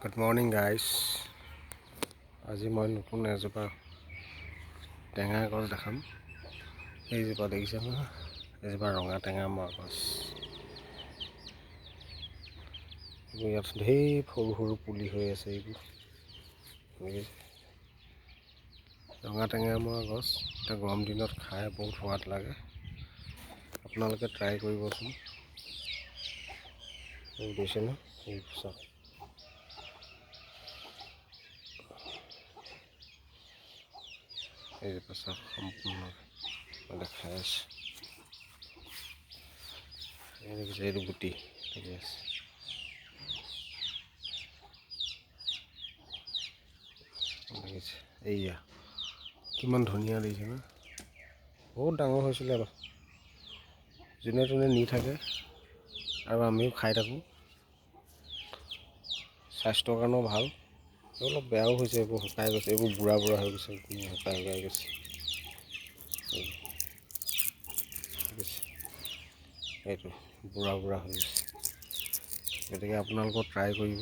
Good morning guys. আজি মই নতুন এজোপা টেঙা গছ দেখাম। এইজোপা দেখিছে নহয়, এজোপা ৰঙা টেঙা মৰা গছ। ইয়াত ঢেৰ সৰু সৰু পুলি হৈ আছে। এইবোৰ ৰঙা টেঙা মৰা গছ। এতিয়া গৰম দিনত খাই বহুত সোৱাদ লাগে। আপোনালোকে ট্ৰাই কৰিবচোন। দিছে ন এই চাওক, এইজোপা চাওক সম্পূৰ্ণ দেখাই আছে। দেখিছে, এইটো গুটি লাগি আছে। দেখিছে এইয়া কিমান ধুনীয়া দেখিছে ন। বহুত ডাঙৰ হৈছিলে আৰু যোনে তোনে নি থাকে আৰু আমিও খাই থাকোঁ। স্বাস্থ্যৰ কাৰণেও ভাল। অলপ বেয়াও হৈছে, এইবোৰ শুকাই গৈছে, এইবোৰ বুঢ়া বুঢ়া হৈ গৈছে, শুকাই গৈছে। এইটো বুঢ়া বুঢ়া হৈ গৈছে। গতিকে আপোনালোকেও ট্ৰাই কৰিব।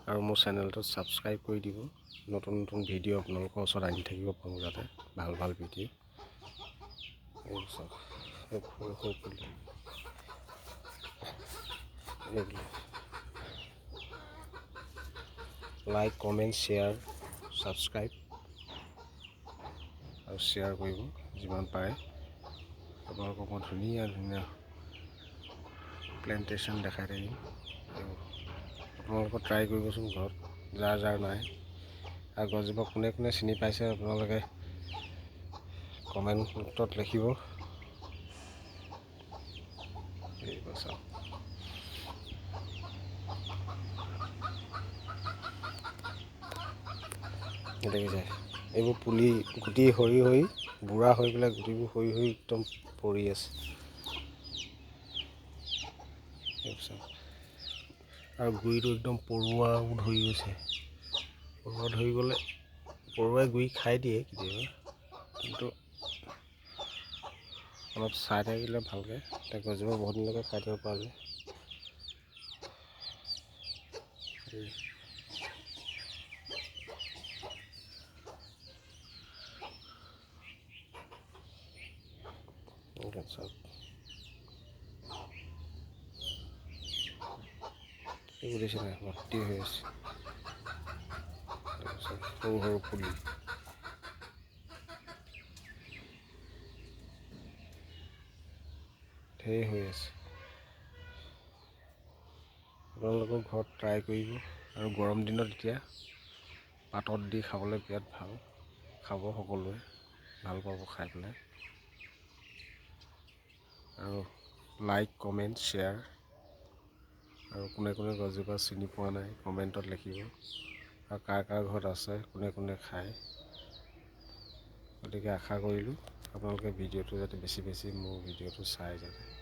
আৰু মোৰ চেনেলটোত ছাবস্ক্ৰাইব কৰি দিব। নতুন নতুন ভিডিঅ' আপোনালোকৰ ওচৰত আনি থাকিব পাৰোঁ, যাতে ভাল ভাল ভিডিঅ'। এইবোৰ চাওক, সৰু সৰু পুলি। লাইক, কমেণ্ট, শ্বেয়াৰ, ছাবস্ক্ৰাইব আৰু শ্বেয়াৰ কৰিব যিমান পাৰে। আপোনালোকক মই ধুনীয়া ধুনীয়া প্লেণ্টেশ্যন দেখাই থাকিম। আপোনালোকে ট্ৰাই কৰিবচোন ঘৰত, যাৰ যাৰ নাই। আৰু গছজোপা কোনে কোনে চিনি পাইছে আপোনালোকে কমেণ্টত লিখিব। এইবোৰ চাওক, দেখিছে এইবোৰ পুলি গুটি সৰি সৰি বুঢ়া হৈ পেলাই গুটিবোৰ সৰি সৰি একদম পৰি আছে। আৰু গুৰিটো একদম পৰুৱাও ধৰি গৈছে। পৰুৱা ধৰি গ'লে পৰুৱাই গুৰি খাই দিয়ে কেতিয়াবা, কিন্তু অলপ চাই থাকিলে ভালকৈ। এতিয়া গছজোপা বহুত দিনলৈকে খাই থাকিব পৰা যায়। চাওক, এইবোৰ দেখিছে নাই, ভৰ্তি হৈ আছে। সৰু সৰু পুলি। ঢেৰ হৈ আছে। আপোনালোকৰ ঘৰত ট্ৰাই কৰিব। আৰু গৰম দিনত এতিয়া পাতত দি খাবলৈ বিৰাট ভাল। খাব সকলোৱে, ভাল পাব খাই পেলাই। আৰু লাইক, কমেণ্ট, শ্বেয়াৰ। আৰু কোনে কোনে গছজোপা চিনি পোৱা নাই কমেণ্টত লিখিব। আৰু কাৰ কাৰ ঘৰত আছে, কোনে কোনে খায়। গতিকে আশা কৰিলোঁ আপোনালোকে ভিডিঅ'টো যাতে বেছি বেছি মোৰ ভিডিঅ'টো চাই যাতে।